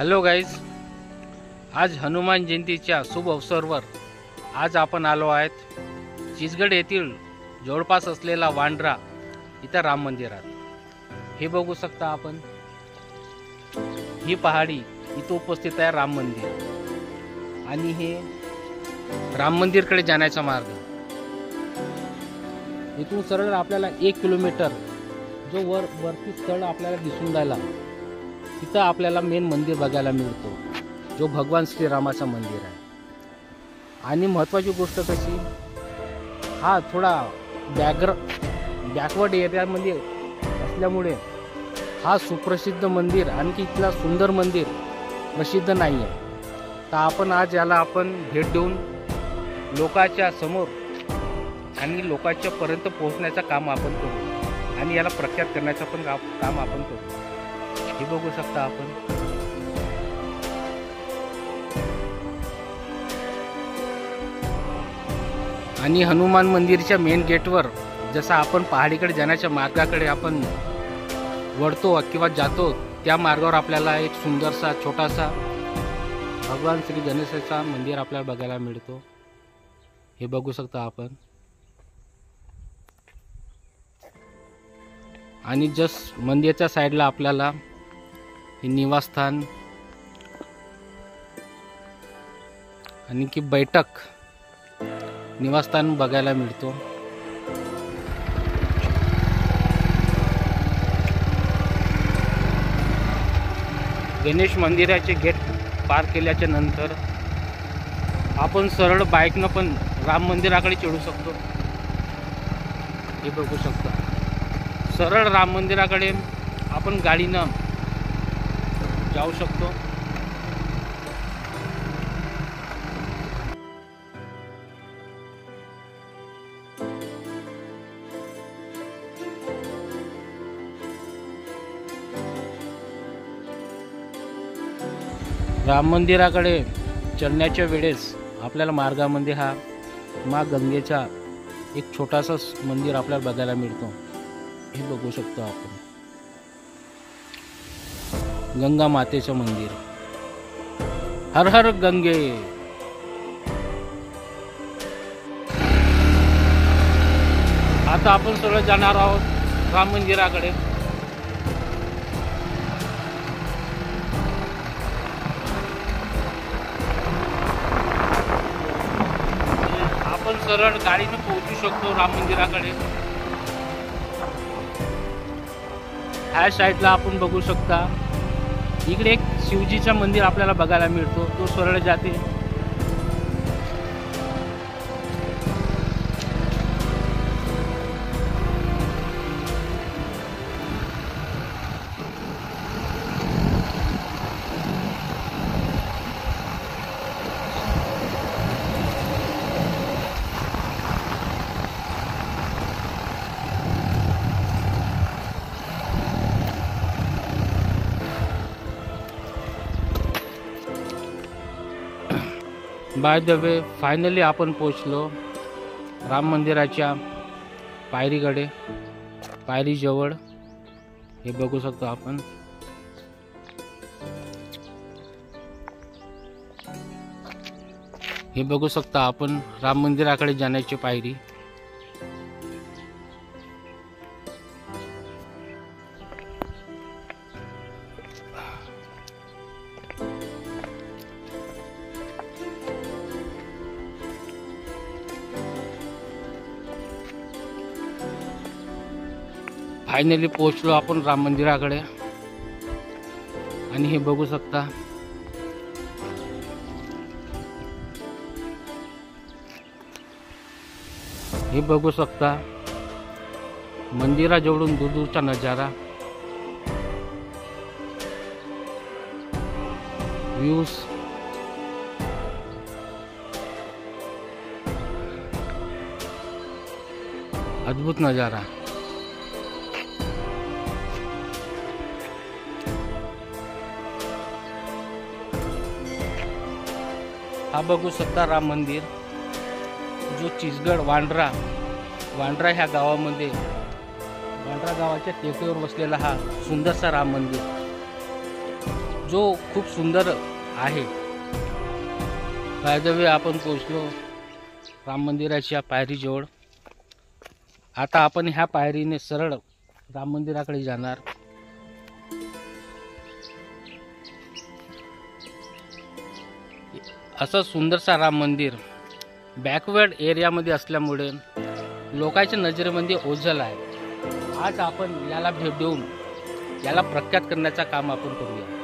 Hello guys, आज हनुमान जयंतीच्या शुभ अवसरावर आज आपण आलो आहेत चिचगड येथील जवळपास असलेला वांड्रा इथं राम मंदिरात। हे बघू शकता आपण, ही पहाडी इथं उपस्थित आहे राम मंदिर आणि हे राम मंदिरकडे जाण्याचा मार्ग। इथून सरळ आपल्याला 1 किलोमीटर जो वरती स्थळ आपल्याला दिसून राहिला तिथं आपल्याला मेन मंदिर बघायला मिळतो, जो भगवान श्रीरामाचा मंदिर आहे। आणि महत्त्वाची गोष्ट कशी, हा थोडा बॅकवर्ड एरियामध्ये असल्यामुळे हा सुप्रसिद्ध मंदिर आणखी इथला सुंदर मंदिर प्रसिद्ध नाही आहे। तर आपण आज याला आपण भेट देऊन लोकांच्या समोर आणि लोकांच्या पर्यंत पोहोचण्याचं काम आपण करू आणि याला प्रख्यात करण्याचं पण काम आपण करू। हे बघू शकता आपण, आणि हनुमान मंदिरच्या मेन गेटवर जसा आपण पहाडीकडे जाण्याच्या मार्गाकडे आपण वळतो किंवा जातो, त्या मार्गावर आपल्याला एक सुंदरसा छोटासा भगवान श्री गणेशाचा मंदिर आपल्याला बघायला मिळतो। हे बघू शकता आपण, आणि जस्ट मंदिराच्या साईडला आपल्याला हे निवासस्थान आणि की बैठक निवासस्थान बघायला मिळतो। गणेश मंदिराचे गेट पार केल्याच्या नंतर आपण सरळ बाईकनं पण राम मंदिराकडे चढू शकतो। हे बघू शकता, सरळ राम मंदिराकडे आपण गाडीनं जाऊ शकतो। राम मंदिराकडे चढण्याच्या वेळेस आपल्याला मार्गामध्ये हा माँ गंगेचा एक छोटासा मंदिर आपल्याला बघायला मिळतो। हे बघू शकतो आपण, गंगा मातेचं मंदिर। हर हर गंगे। आता आपण सरळ जाणार आहोत राम मंदिराकडे। आपण सरळ गाडीने पोहोचू शकतो राम मंदिराकडे। ह्या साईडला आपण बघू शकता, इकडे एक शिवजीचा मंदिर आपल्याला बघायला मिळतो, तो सरळ जाते। बाय द वे, फायनली आपण पोचलो राम मंदिराच्या पायरीकडे, पायरीजवळ। हे बघू शकतो आपण, हे बघू शकता आपण राम मंदिराकडे जाण्याची पायरी। फायनली पोहोचलो आपण राम मंदिराकडे, आणि हे बघू शकता मंदिराजवळून दूरचा नजारा, व्ह्यूज। अद्भुत नजारा। हा बघू शकता राम मंदिर, जो चिचगड वांड्रा ह्या गावामध्ये, वांड्रा गावाच्या टेकडीवर बसलेला हा सुंदरसा राम मंदिर, जो खूप सुंदर आहे. बाय द वे आपण पोहोचलो राम मंदिराच्या पायरीजवळ. आता आपण ह्या पायरीने सरळ राम मंदिराकडे जाणार. असं सुंदरसा राम मंदिर बॅकवर्ड एरियामध्ये असल्यामुळे लोकांच्या नजरेमध्ये ओझल आहे. आज आपण याला भेट देऊन याला प्रख्यात करण्याचं काम आपण करूया.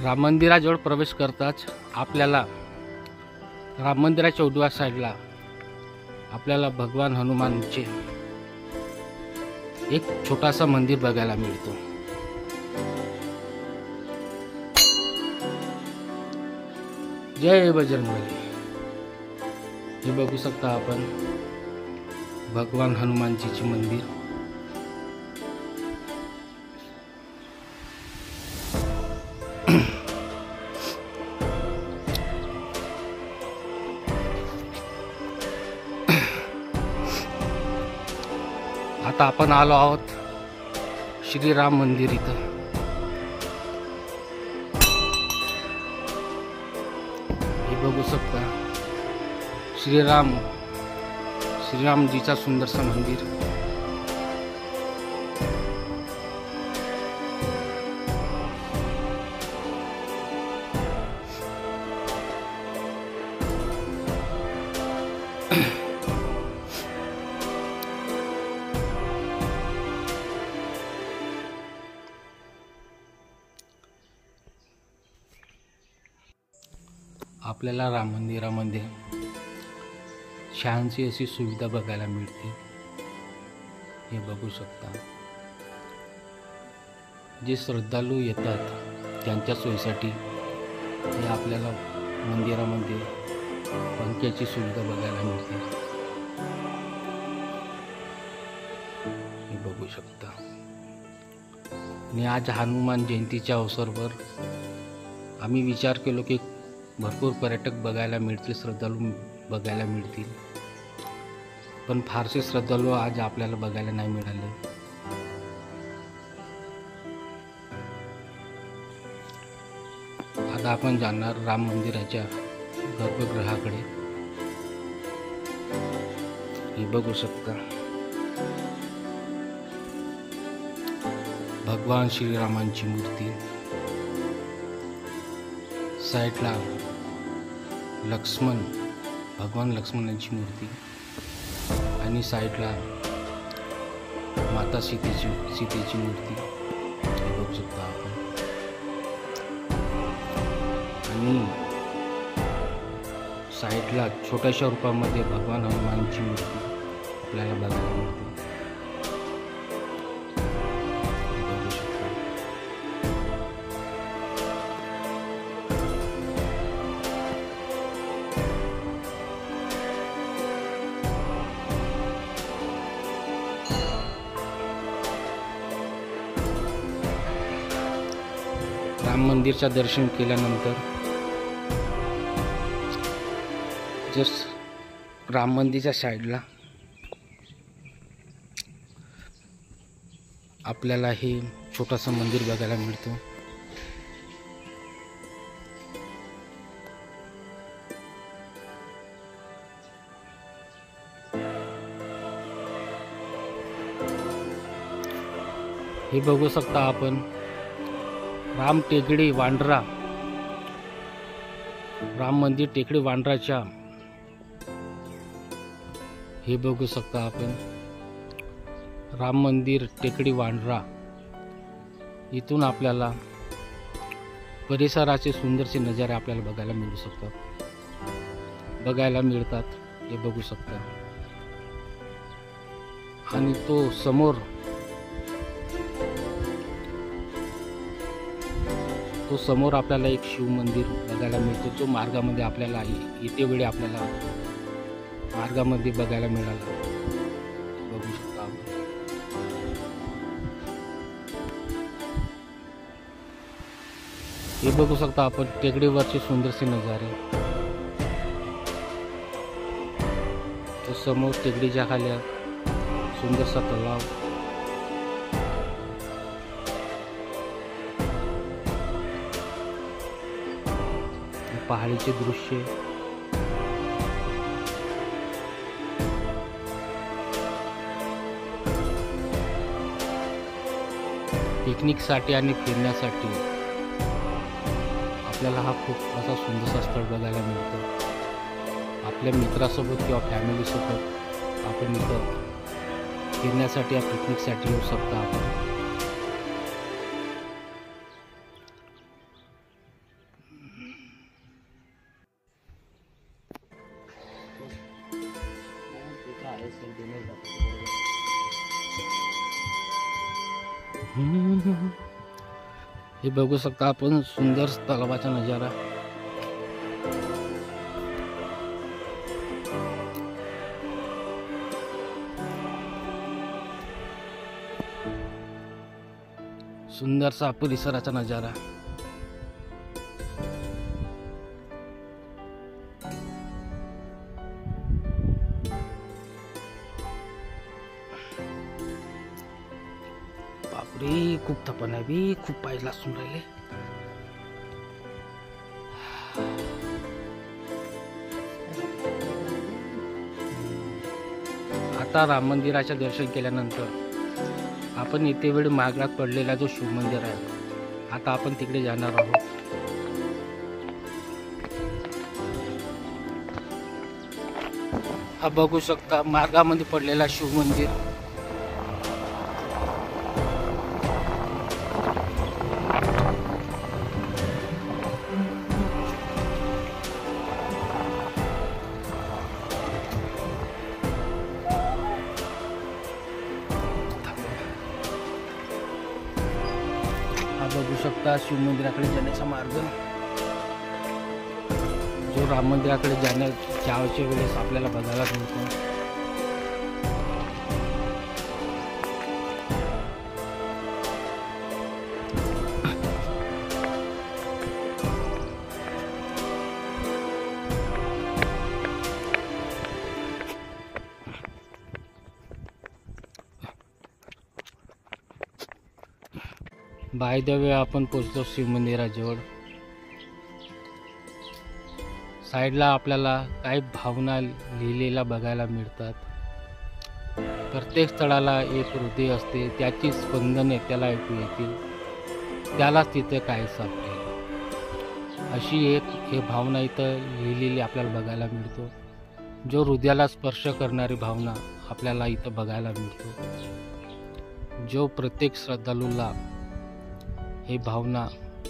राम मंदिराजवळ प्रवेश करताच आपल्याला राम मंदिराच्या उजव्या साईडला आपल्याला भगवान हनुमानचे एक छोटासा मंदिर बघायला मिळतो. जय बजरंगबली. हे बघू शकता आपण भगवान हनुमानजीचे मंदिर. आता आपण आलो आहोत श्रीराम मंदिर इथं. हे बघू शकता श्रीरामजीचा सुंदरसा मंदिर. आपल्याला राम मंदिरामध्ये छानशी अशी सुविधा बघायला मिळते. हे बघू शकता. जे श्रद्धाळू येतात त्यांच्या सोयीसाठी हे आपल्याला मंदिरामध्ये पंख्याची सुविधा बघायला मिळते. हे बघू शकता. आणि आज हनुमान जयंतीच्या अवसरावर आम्ही विचार केलो की भरपूर पर्यटक बघायला मिळतील, श्रद्धाळू बघायला मिळतील, पण फारसे श्रद्धाळू आज आपल्याला बघायला नाही मिळाले. आता आपण जाणार राम मंदिराच्या गर्भगृहाकडे. हे बघू शकता भगवान श्रीरामांची मूर्ती. साईडला भगवान लक्ष्मणांची मूर्ती आणि साईडला माता सीतेची मूर्ती. हे बघू शकता आपण. आणि साईडला छोट्याशा रूपामध्ये भगवान हनुमानची मूर्ती आपल्याला बघायला मिळते. बघू शकता. राम मंदिरचं दर्शन केल्यानंतर जस्ट राम मंदिरच्या साईडला आपल्याला हे छोटासा मंदिर बघायला मिळतो. हे बघू शकता आपण राम टेकडी वांड्रा, राम मंदिर टेकडी वांड्राच्या. हे बघू शकता आपण राम मंदिर टेकडी वांड्रा. इथून आपल्याला परिसराचे सुंदरसे नजारे आपल्याला बघायला मिळतात. हे बघू शकता. आणि तो समोर आपल्याला एक शिव मंदिर बघायला मिळतो, जो मार्गामध्ये आपल्याला येते वेळी आपल्याला मार्गामध्ये बघायला मिळाला. बघू शकता आपण. हे बघू शकता आपण टेकडीवरचे सुंदरसे नजारे. तो समोर टेकडीच्या खाली सुंदरसा तलाव. पहाडीचे दृश्य. पिकनिकसाठी आणि फिरण्यासाठी आपल्याला हा खूप असा सुंदरसा स्थळ बघायला मिळतो. आपल्या मित्रासोबत किंवा फॅमिलीसोबत आपण इथं फिरण्यासाठी या पिकनिकसाठी येऊ शकता आपण. हे बघू शकता आपण सुंदर तलावाचा नजारा. सुंदरसा परिसराचा नजारा. बापरे, खूप थपन आहे बी, खूप पाय लासून राहिले. आता राम मंदिराचे दर्शन केल्यानंतर आपण इथे वेळ मागात पडलेला जो शिव मंदिर आहे, आता आपण तिकडे जाणार आहोत. हा बघू शकता मार्गामध्ये पडलेला शिव मंदिर. बघू शकता शिव मंदिराकडे जाण्याचा मार्ग, जो राम मंदिराकडे जाण्याच्या वेळेस आपल्याला बघायला मिळतो. बाय द वे आपण पोचलो शिव मंदिराजवळ. साईडला आपल्याला काही भावना लिहिलेल्या बघायला मिळतात. प्रत्येक स्थळाला एक हृदय असते, त्याची स्पंदने त्याला ऐकू येतील, त्यालाच तिथे काय सापडेल, अशी एक हे भावना इथं लिहिलेली आपल्याला बघायला मिळतो. जो हृदयाला स्पर्श करणारी भावना आपल्याला इथं बघायला मिळतो. जो प्रत्येक श्रद्धाळूला ही भावना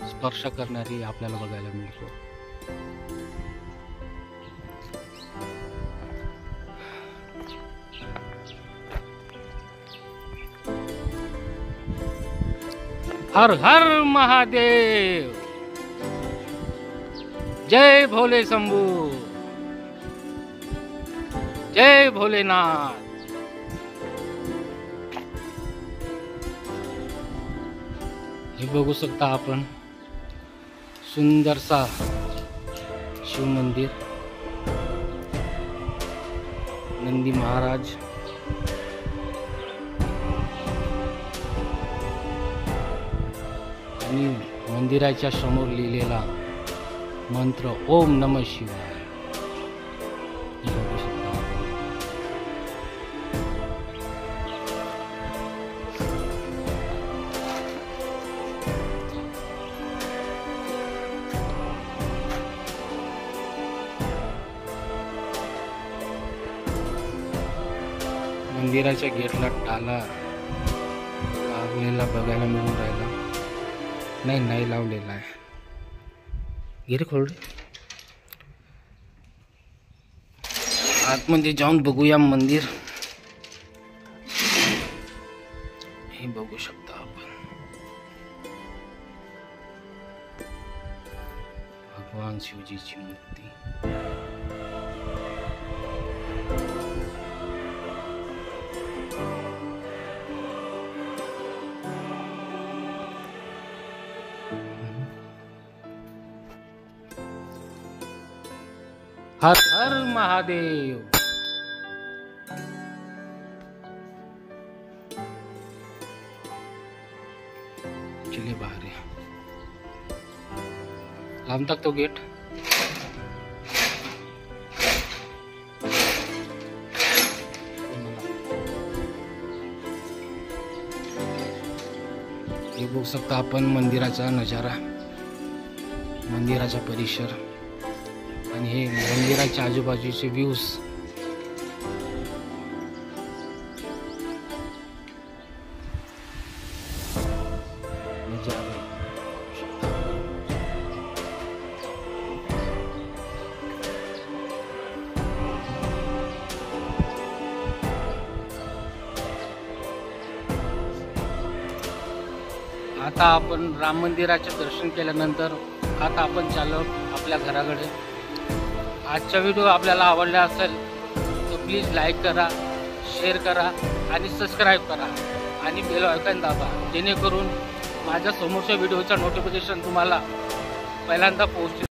स्पर्श करणारी आपल्याला बघायला मिळतो. हर हर महादेव, जय भोले शंभू, जय भोलेनाथ. हे बघू शकता आपण सुंदरसा शिव मंदिर. नंदी महाराज, आणि मंदिराच्या समोर लिहिलेला मंत्र ओम नमः शिवाय. हे बघू शकता आपण. मंदिराच्या गेटला टाला लावलेला बघायला मिळून राहिला. नाही लावलेला आहे. गिरे खोल आतमध्ये जाऊन बघूया मंदिर. हे बघू शकता आपण भगवान शिवजीची मूर्ती. हर हर महादेव। चलिए बाहर है, हम तक तो गेट। हे बघू शकता आपण मंदिराचा नजारा, मंदिराचा परिसर आणि हे मंदिराच्या आजूबाजूचे व्ह्यूज। आता आपण राम मंदिराचे दर्शन केल्यानंतर आता आपण चाललो आपल्या घराकडे। आजचा व्हिडिओ आपल्याला आवडला असेल तर प्लीज लाईक करा, शेअर करा आणि सबस्क्राईब करा आणि बेल आयकॉन दाबा, जेणेकरून माझ्या समोरच्या व्हिडिओचा नोटिफिकेशन तुम्हाला पहिल्यांदा पोहोचेल।